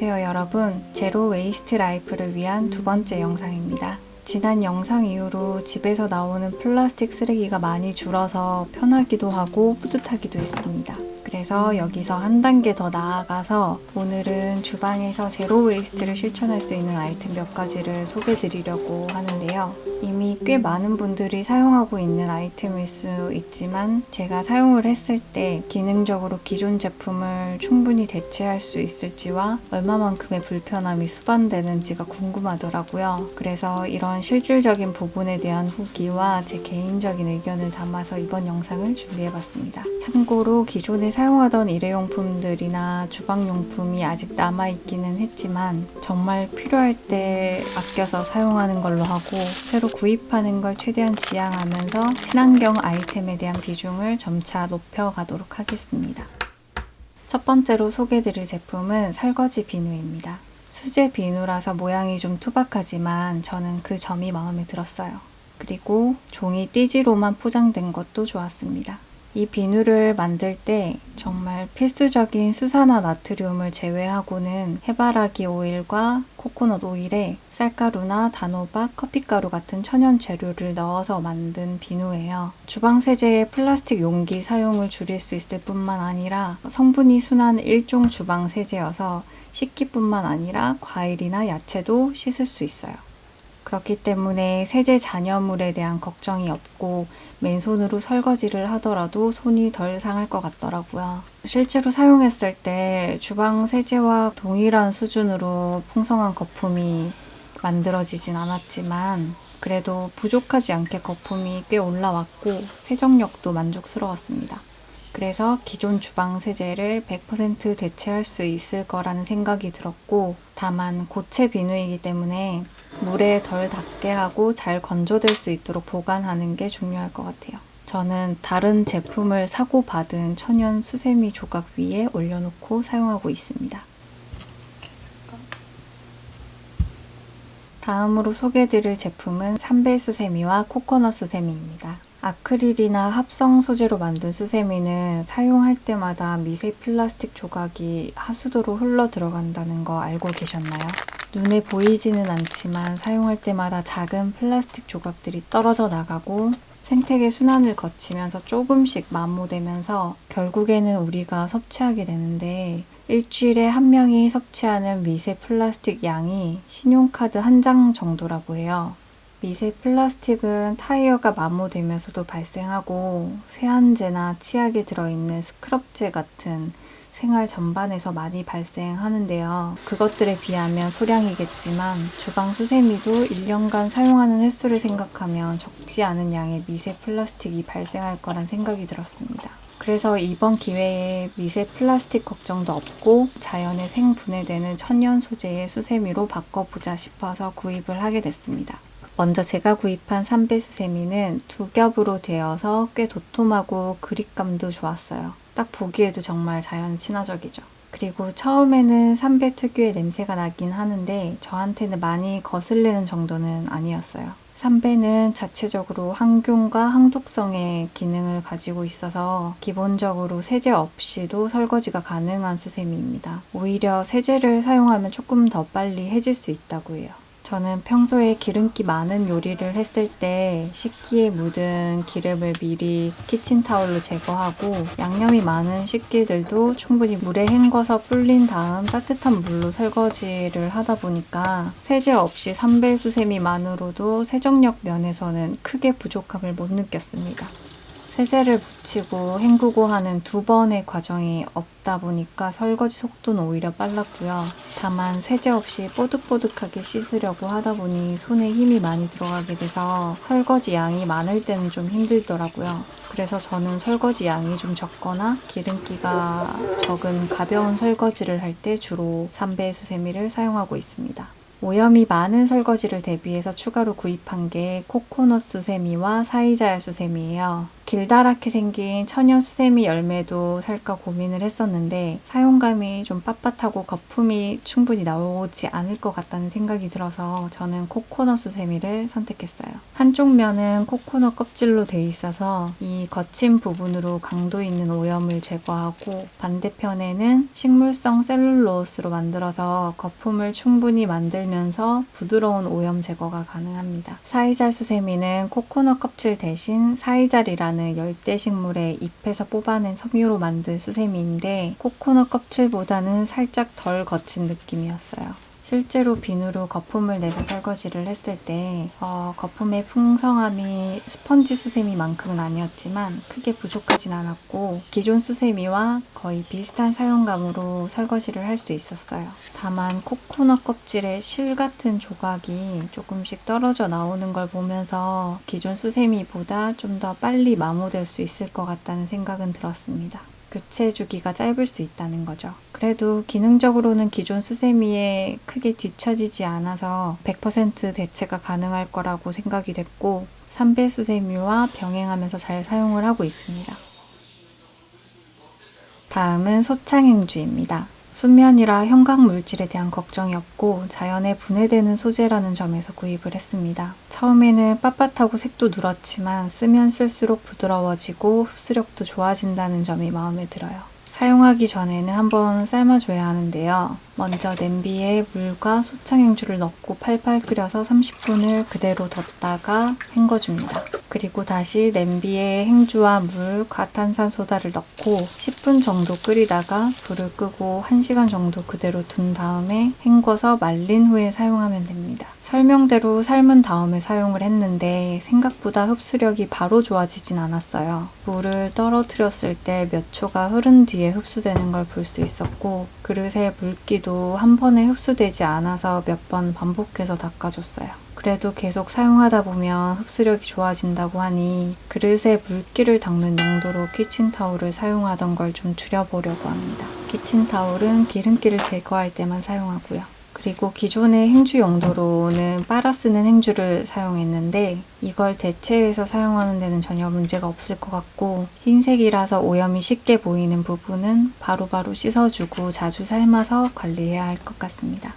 안녕하세요 여러분. 제로 웨이스트 라이프를 위한 두 번째 영상입니다. 지난 영상 이후로 집에서 나오는 플라스틱 쓰레기가 많이 줄어서 편하기도 하고 뿌듯하기도 했습니다. 그래서 여기서 한 단계 더 나아가서 오늘은 주방에서 제로 웨이스트를 실천할 수 있는 아이템 몇 가지를 소개해 드리려고 하는데요. 이미 꽤 많은 분들이 사용하고 있는 아이템일 수 있지만 제가 사용을 했을 때 기능적으로 기존 제품을 충분히 대체할 수 있을지와 얼마만큼의 불편함이 수반되는지가 궁금하더라고요. 그래서 이런 실질적인 부분에 대한 후기와 제 개인적인 의견을 담아서 이번 영상을 준비해봤습니다. 참고로 기존에 사용하던 일회용품들이나 주방용품이 아직 남아있기는 했지만 정말 필요할 때 아껴서 사용하는 걸로 하고 새로 구입하는 걸 최대한 지양하면서 친환경 아이템에 대한 비중을 점차 높여가도록 하겠습니다. 첫 번째로 소개해드릴 제품은 설거지 비누입니다. 수제 비누라서 모양이 좀 투박하지만 저는 그 점이 마음에 들었어요. 그리고 종이 띠지로만 포장된 것도 좋았습니다. 이 비누를 만들 때 정말 필수적인 수산화 나트륨을 제외하고는 해바라기 오일과 코코넛 오일에 쌀가루나 단호박, 커피가루 같은 천연 재료를 넣어서 만든 비누예요. 주방 세제의 플라스틱 용기 사용을 줄일 수 있을 뿐만 아니라 성분이 순한 일종 주방 세제여서 식기뿐만 아니라 과일이나 야채도 씻을 수 있어요. 그렇기 때문에 세제 잔여물에 대한 걱정이 없고 맨손으로 설거지를 하더라도 손이 덜 상할 것 같더라고요. 실제로 사용했을 때 주방 세제와 동일한 수준으로 풍성한 거품이 만들어지진 않았지만 그래도 부족하지 않게 거품이 꽤 올라왔고 세정력도 만족스러웠습니다. 그래서 기존 주방 세제를 100% 대체할 수 있을 거라는 생각이 들었고 다만 고체 비누이기 때문에 물에 덜 닿게 하고 잘 건조될 수 있도록 보관하는 게 중요할 것 같아요. 저는 다른 제품을 사고 받은 천연 수세미 조각 위에 올려놓고 사용하고 있습니다. 다음으로 소개해드릴 제품은 삼배 수세미와 코코넛 수세미입니다. 아크릴이나 합성 소재로 만든 수세미는 사용할 때마다 미세 플라스틱 조각이 하수도로 흘러 들어간다는 거 알고 계셨나요? 눈에 보이지는 않지만 사용할 때마다 작은 플라스틱 조각들이 떨어져 나가고 생태계 순환을 거치면서 조금씩 마모되면서 결국에는 우리가 섭취하게 되는데 일주일에 한 명이 섭취하는 미세 플라스틱 양이 신용카드 한 장 정도라고 해요. 미세 플라스틱은 타이어가 마모되면서도 발생하고 세안제나 치약에 들어있는 스크럽제 같은 생활 전반에서 많이 발생하는데요. 그것들에 비하면 소량이겠지만 주방 수세미도 1년간 사용하는 횟수를 생각하면 적지 않은 양의 미세 플라스틱이 발생할 거란 생각이 들었습니다. 그래서 이번 기회에 미세 플라스틱 걱정도 없고 자연에 생분해되는 천연 소재의 수세미로 바꿔보자 싶어서 구입을 하게 됐습니다. 먼저 제가 구입한 삼배 수세미는 두 겹으로 되어서 꽤 도톰하고 그립감도 좋았어요. 딱 보기에도 정말 자연 친화적이죠. 그리고 처음에는 삼배 특유의 냄새가 나긴 하는데 저한테는 많이 거슬리는 정도는 아니었어요. 삼배는 자체적으로 항균과 항독성의 기능을 가지고 있어서 기본적으로 세제 없이도 설거지가 가능한 수세미입니다. 오히려 세제를 사용하면 조금 더 빨리 해질 수 있다고 해요. 저는 평소에 기름기 많은 요리를 했을 때 식기에 묻은 기름을 미리 키친타올로 제거하고 양념이 많은 식기들도 충분히 물에 헹궈서 불린 다음 따뜻한 물로 설거지를 하다 보니까 세제 없이 삼배 수세미만으로도 세정력 면에서는 크게 부족함을 못 느꼈습니다. 세제를 묻히고 헹구고 하는 두 번의 과정이 없다 보니까 설거지 속도는 오히려 빨랐고요. 다만 세제 없이 뽀득뽀득하게 씻으려고 하다 보니 손에 힘이 많이 들어가게 돼서 설거지 양이 많을 때는 좀 힘들더라고요. 그래서 저는 설거지 양이 좀 적거나 기름기가 적은 가벼운 설거지를 할 때 주로 삼배 수세미를 사용하고 있습니다. 오염이 많은 설거지를 대비해서 추가로 구입한 게 코코넛 수세미와 사이자얄 수세미예요. 길다랗게 생긴 천연 수세미 열매도 살까 고민을 했었는데 사용감이 좀 빳빳하고 거품이 충분히 나오지 않을 것 같다는 생각이 들어서 저는 코코넛 수세미를 선택했어요. 한쪽 면은 코코넛 껍질로 돼 있어서 이 거친 부분으로 강도 있는 오염을 제거하고 반대편에는 식물성 셀룰로스로 만들어서 거품을 충분히 만들면서 부드러운 오염 제거가 가능합니다. 사이잘 수세미는 코코넛 껍질 대신 사이잘이라는 열대식물의 잎에서 뽑아낸 섬유로 만든 수세미인데 코코넛 껍질보다는 살짝 덜 거친 느낌이었어요. 실제로 비누로 거품을 내서 설거지를 했을 때 거품의 풍성함이 스펀지 수세미만큼은 아니었지만 크게 부족하진 않았고 기존 수세미와 거의 비슷한 사용감으로 설거지를 할 수 있었어요. 다만 코코넛 껍질에 실 같은 조각이 조금씩 떨어져 나오는 걸 보면서 기존 수세미보다 좀 더 빨리 마모될 수 있을 것 같다는 생각은 들었습니다. 교체 주기가 짧을 수 있다는 거죠. 그래도 기능적으로는 기존 수세미에 크게 뒤처지지 않아서 100% 대체가 가능할 거라고 생각이 됐고 3배 수세미와 병행하면서 잘 사용을 하고 있습니다. 다음은 소창행주입니다. 순면이라 형광 물질에 대한 걱정이 없고 자연에 분해되는 소재라는 점에서 구입을 했습니다. 처음에는 빳빳하고 색도 누렇지만 쓰면 쓸수록 부드러워지고 흡수력도 좋아진다는 점이 마음에 들어요. 사용하기 전에는 한번 삶아줘야 하는데요. 먼저 냄비에 물과 소창행주를 넣고 팔팔 끓여서 30분을 그대로 뒀다가 헹궈줍니다. 그리고 다시 냄비에 행주와 물, 과탄산소다를 넣고 10분 정도 끓이다가 불을 끄고 1시간 정도 그대로 둔 다음에 헹궈서 말린 후에 사용하면 됩니다. 설명대로 삶은 다음에 사용을 했는데 생각보다 흡수력이 바로 좋아지진 않았어요. 물을 떨어뜨렸을 때 몇 초가 흐른 뒤에 흡수되는 걸 볼 수 있었고 그릇에 물기도 한 번에 흡수되지 않아서 몇 번 반복해서 닦아줬어요. 그래도 계속 사용하다 보면 흡수력이 좋아진다고 하니 그릇에 물기를 닦는 용도로 키친타올을 사용하던 걸 좀 줄여보려고 합니다. 키친타올은 기름기를 제거할 때만 사용하고요. 그리고 기존의 행주 용도로는 빨아 쓰는 행주를 사용했는데 이걸 대체해서 사용하는 데는 전혀 문제가 없을 것 같고 흰색이라서 오염이 쉽게 보이는 부분은 바로바로 씻어주고 자주 삶아서 관리해야 할 것 같습니다.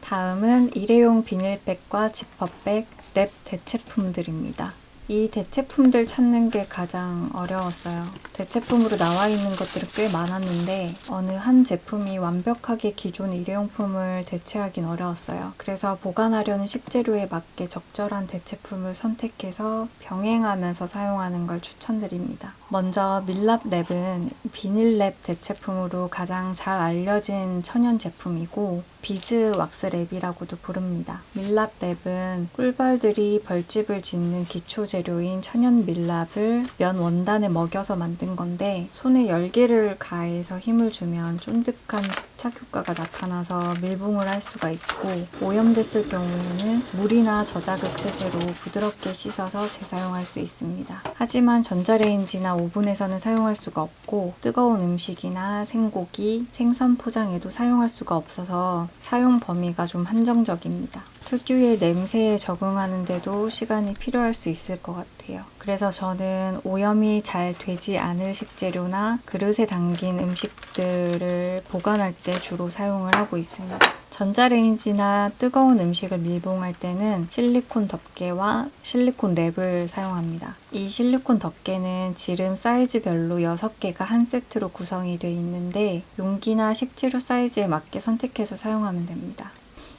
다음은 일회용 비닐백과 지퍼백, 랩 대체품들입니다. 이 대체품들 찾는 게 가장 어려웠어요. 대체품으로 나와 있는 것들은 꽤 많았는데 어느 한 제품이 완벽하게 기존 일회용품을 대체하긴 어려웠어요. 그래서 보관하려는 식재료에 맞게 적절한 대체품을 선택해서 병행하면서 사용하는 걸 추천드립니다. 먼저 밀랍랩은 비닐랩 대체품으로 가장 잘 알려진 천연 제품이고 비즈 왁스랩이라고도 부릅니다. 밀랍랩은 꿀벌들이 벌집을 짓는 기초 재료인 천연 밀랍을 면 원단에 먹여서 만든 건데 손에 열기를 가해서 힘을 주면 쫀득한 접착 효과가 나타나서 밀봉을 할 수가 있고 오염됐을 경우에는 물이나 저자극 세제로 부드럽게 씻어서 재사용할 수 있습니다. 하지만 전자레인지나 오븐에서는 사용할 수가 없고 뜨거운 음식이나 생고기, 생선 포장에도 사용할 수가 없어서 사용 범위가 좀 한정적입니다. 특유의 냄새에 적응하는데도 시간이 필요할 수 있을 것 같아요. 그래서 저는 오염이 잘 되지 않을 식재료나 그릇에 담긴 음식들을 보관할 때 주로 사용을 하고 있습니다. 전자레인지나 뜨거운 음식을 밀봉할 때는 실리콘 덮개와 실리콘 랩을 사용합니다. 이 실리콘 덮개는 지름 사이즈별로 6개가 한 세트로 구성이 되어 있는데 용기나 식재료 사이즈에 맞게 선택해서 사용하면 됩니다.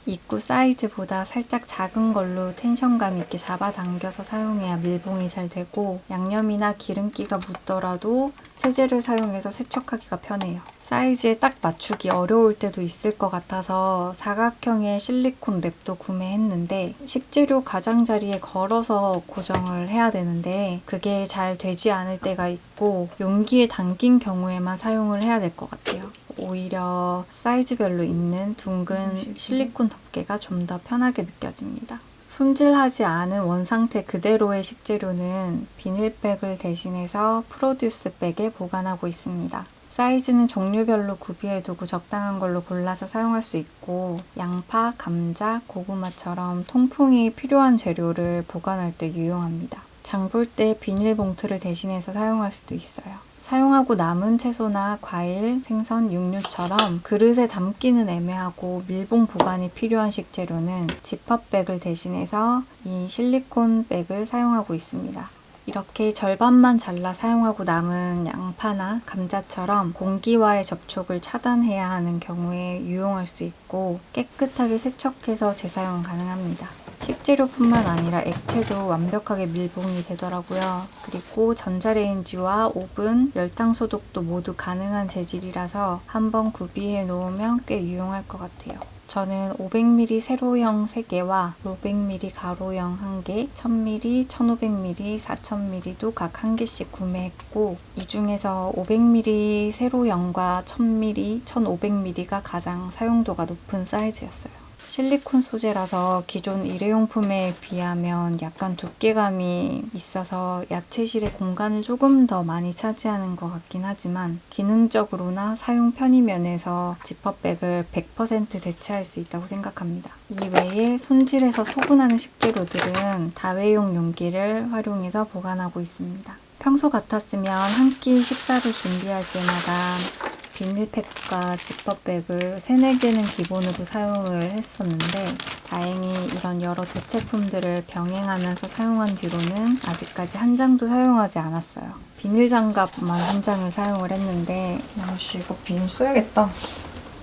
입구 사이즈보다 살짝 작은 걸로 텐션감 있게 잡아당겨서 사용해야 밀봉이 잘 되고 양념이나 기름기가 묻더라도 세제를 사용해서 세척하기가 편해요. 사이즈에 딱 맞추기 어려울 때도 있을 것 같아서 사각형의 실리콘 랩도 구매했는데 식재료 가장자리에 걸어서 고정을 해야 되는데 그게 잘 되지 않을 때가 있고 용기에 담긴 경우에만 사용을 해야 될 것 같아요. 오히려 사이즈별로 있는 둥근 실리콘 덮개가 좀 더 편하게 느껴집니다. 손질하지 않은 원상태 그대로의 식재료는 비닐백을 대신해서 프로듀스 백에 보관하고 있습니다. 사이즈는 종류별로 구비해두고 적당한 걸로 골라서 사용할 수 있고 양파, 감자, 고구마처럼 통풍이 필요한 재료를 보관할 때 유용합니다. 장 볼 때 비닐봉투를 대신해서 사용할 수도 있어요. 사용하고 남은 채소나 과일, 생선, 육류처럼 그릇에 담기는 애매하고 밀봉 보관이 필요한 식재료는 지퍼백을 대신해서 이 실리콘 백을 사용하고 있습니다. 이렇게 절반만 잘라 사용하고 남은 양파나 감자처럼 공기와의 접촉을 차단해야 하는 경우에 유용할 수 있고 깨끗하게 세척해서 재사용 가능합니다. 식재료뿐만 아니라 액체도 완벽하게 밀봉이 되더라고요. 그리고 전자레인지와 오븐, 열탕 소독도 모두 가능한 재질이라서 한번 구비해 놓으면 꽤 유용할 것 같아요. 저는 500ml 세로형 3개와 500ml 가로형 1개, 1000ml, 1500ml, 4000ml도 각 1개씩 구매했고 이 중에서 500ml 세로형과 1000ml, 1500ml가 가장 사용도가 높은 사이즈였어요. 실리콘 소재라서 기존 일회용품에 비하면 약간 두께감이 있어서 야채실의 공간을 조금 더 많이 차지하는 것 같긴 하지만 기능적으로나 사용 편의 면에서 지퍼백을 100% 대체할 수 있다고 생각합니다. 이외에 손질해서 소분하는 식재료들은 다회용 용기를 활용해서 보관하고 있습니다. 평소 같았으면 한 끼 식사를 준비할 때마다 비닐팩과 지퍼백을 3-4개는 기본으로 사용을 했었는데 다행히 이런 여러 대체품들을 병행하면서 사용한 뒤로는 아직까지 한 장도 사용하지 않았어요. 비닐 장갑만 한 장을 사용을 했는데 아씨 이거 비닐 써야겠다.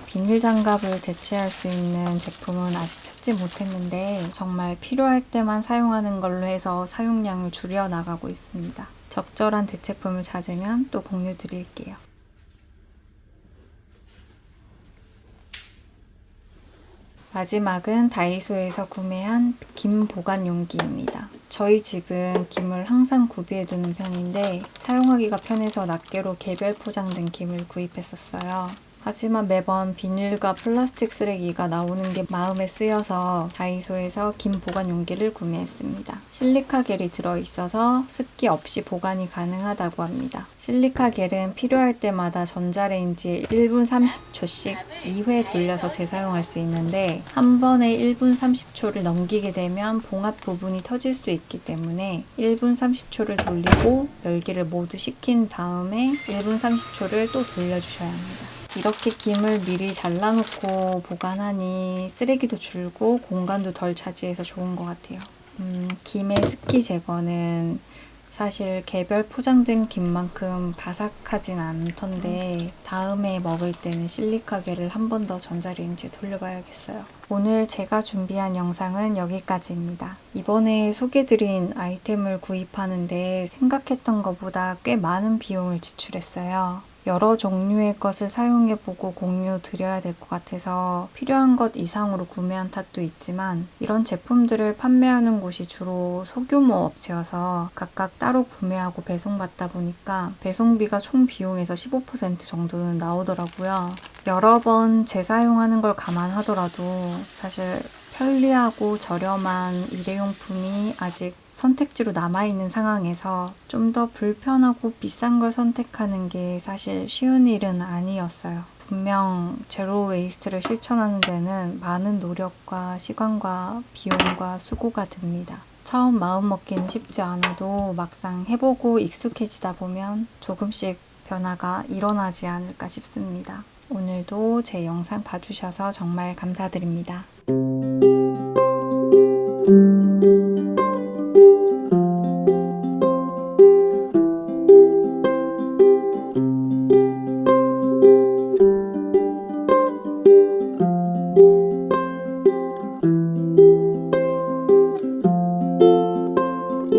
비닐 장갑을 대체할 수 있는 제품은 아직 찾지 못했는데 정말 필요할 때만 사용하는 걸로 해서 사용량을 줄여나가고 있습니다. 적절한 대체품을 찾으면 또 공유 드릴게요. 마지막은 다이소에서 구매한 김 보관 용기입니다. 저희 집은 김을 항상 구비해두는 편인데 사용하기가 편해서 낱개로 개별 포장된 김을 구입했었어요. 하지만 매번 비닐과 플라스틱 쓰레기가 나오는 게 마음에 쓰여서 다이소에서 김 보관 용기를 구매했습니다. 실리카 겔이 들어있어서 습기 없이 보관이 가능하다고 합니다. 실리카 겔은 필요할 때마다 전자레인지에 1분 30초씩 2회 돌려서 재사용할 수 있는데 한 번에 1분 30초를 넘기게 되면 봉합 부분이 터질 수 있기 때문에 1분 30초를 돌리고 열기를 모두 식힌 다음에 1분 30초를 또 돌려주셔야 합니다. 이렇게 김을 미리 잘라놓고 보관하니 쓰레기도 줄고 공간도 덜 차지해서 좋은 것 같아요. 김의 습기 제거는 사실 개별 포장된 김만큼 바삭하진 않던데 다음에 먹을 때는 실리카겔을 한 번 더 전자레인지에 돌려봐야겠어요. 오늘 제가 준비한 영상은 여기까지입니다. 이번에 소개드린 아이템을 구입하는데 생각했던 것보다 꽤 많은 비용을 지출했어요. 여러 종류의 것을 사용해보고 공유 드려야 될 것 같아서 필요한 것 이상으로 구매한 탓도 있지만 이런 제품들을 판매하는 곳이 주로 소규모 업체여서 각각 따로 구매하고 배송받다 보니까 배송비가 총 비용에서 15% 정도는 나오더라고요. 여러 번 재사용하는 걸 감안하더라도 사실 편리하고 저렴한 일회용품이 아직 선택지로 남아있는 상황에서 좀 더 불편하고 비싼 걸 선택하는 게 사실 쉬운 일은 아니었어요. 분명 제로 웨이스트를 실천하는 데는 많은 노력과 시간과 비용과 수고가 듭니다. 처음 마음먹기는 쉽지 않아도 막상 해보고 익숙해지다 보면 조금씩 변화가 일어나지 않을까 싶습니다. 오늘도 제 영상 봐주셔서 정말 감사드립니다.